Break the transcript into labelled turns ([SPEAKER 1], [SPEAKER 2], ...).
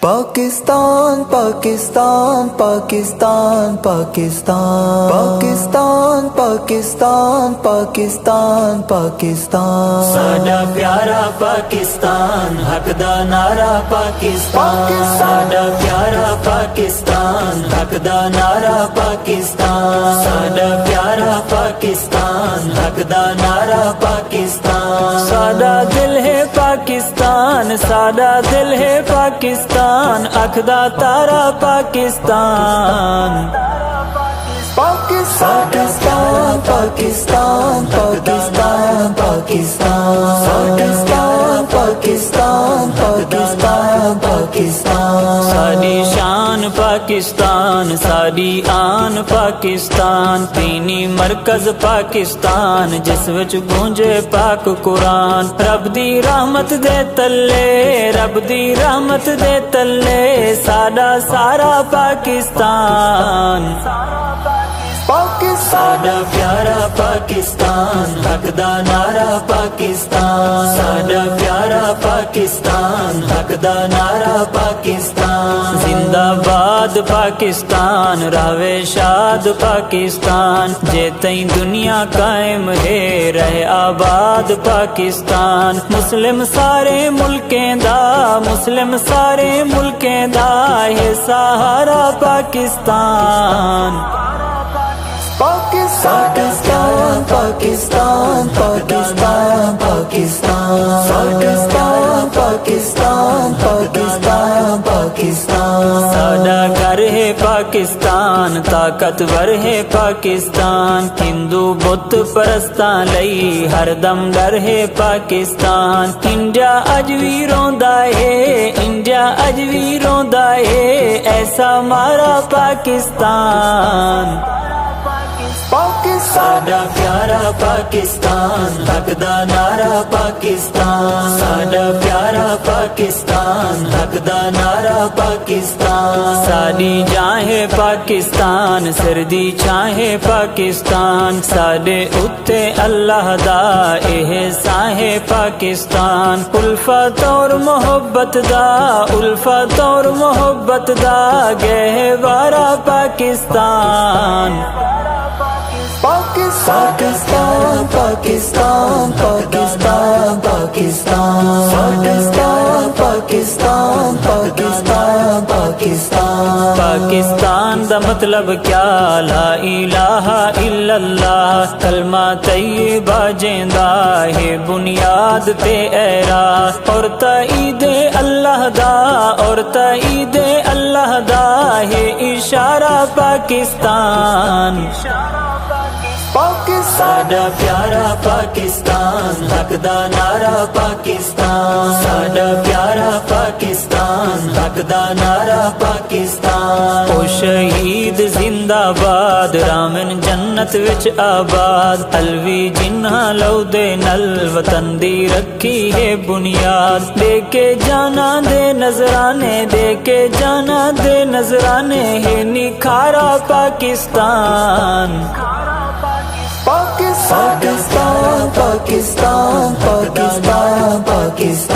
[SPEAKER 1] پاکستان پاکستان پاکستان پاکستان پاکستان پاکستان پاکستان پاکستان
[SPEAKER 2] ساڈا پیارا پاکستان حق دا نعرہ پاکستان ساڈا پیارا پاکستان حق دا نعرہ پاکستان ساڈا پیارا پاکستان حق دا نعرہ پاکستان ساڈا دل ہے پاکستان ساڈا دل ہے پاکستان اکھدا تارا پاکستان
[SPEAKER 1] پاکستان پاکستان پاکستان پاکستان پاکستان پاکستان پاکستان پاکستان
[SPEAKER 2] ساڈی شان پاکستان ساڈی آن پاکستان دینی مرکز پاکستان جس وچ گونجے پاک قرآن رب دی رحمت دے تلے رب دی رحمت دے تلے ساڈا سارا پاکستان ساڈا پیارا پاکستان حق دا نعرہ پاکستان ساڈا پیارا پاکستان حق دا نعرہ پاکستان زندہ باد پاکستان راوے شاد پاکستان جے تئیں دنیا قائم ہے رہے آباد پاکستان مسلم سارے ملکیں دا مسلم سارے ملکیں دا ہے سہارا پاکستان
[SPEAKER 1] پاکستان پاکستان پاکستان پاکستان پاکستان پاکستان پاکستان پاکستان
[SPEAKER 2] ساڈا گھر ہے پاکستان طاقتور ہے پاکستان ہندو بت پرستاں لئی ہر دم ڈر ہے پاکستان انڈیا اج وی روندا ہے انڈیا اج وی روندا ہے ایسا مارا پاکستان ساڈا پیارا پاکستان حق دا نعرہ پاکستان ساڈا پیارا پاکستان حق دا نعرہ پاکستان ساڈی جان ہے پاکستان سردی چھان ہے پاکستان ساڈے اتے اللہ دا احسان ہے پاکستان الفت اور محبت دا الفت اور محبت دا گہوارا پاکستان
[SPEAKER 1] پاکستان پاکستان پاکستان پاکستان پاکستان پاکستان پاکستان پاکستان
[SPEAKER 2] پاکستان دا مطلب کیا لا الہ الا اللہ کلمہ طیبہ جیندا ہے بنیاد تے ایرا اور تائید اللہ دا اور تائید اللہ دا ہے اشارہ پاکستان ساڈا پیارا پاکستان حق دا نعرہ پاکستان ساڈا پیارا پاکستان حق دا نعرہ پاکستان او شہید زندہ باد رامن جنت وچ آباد الوی جنہاں لو دے نل وطن دی رکھی ہے بنیاد دے کے جانا دے نظرانے دے کے جانا دے نظرانے ہے نکھارا پاکستان
[SPEAKER 1] پاکستان پاکستان پاکستان پاکستان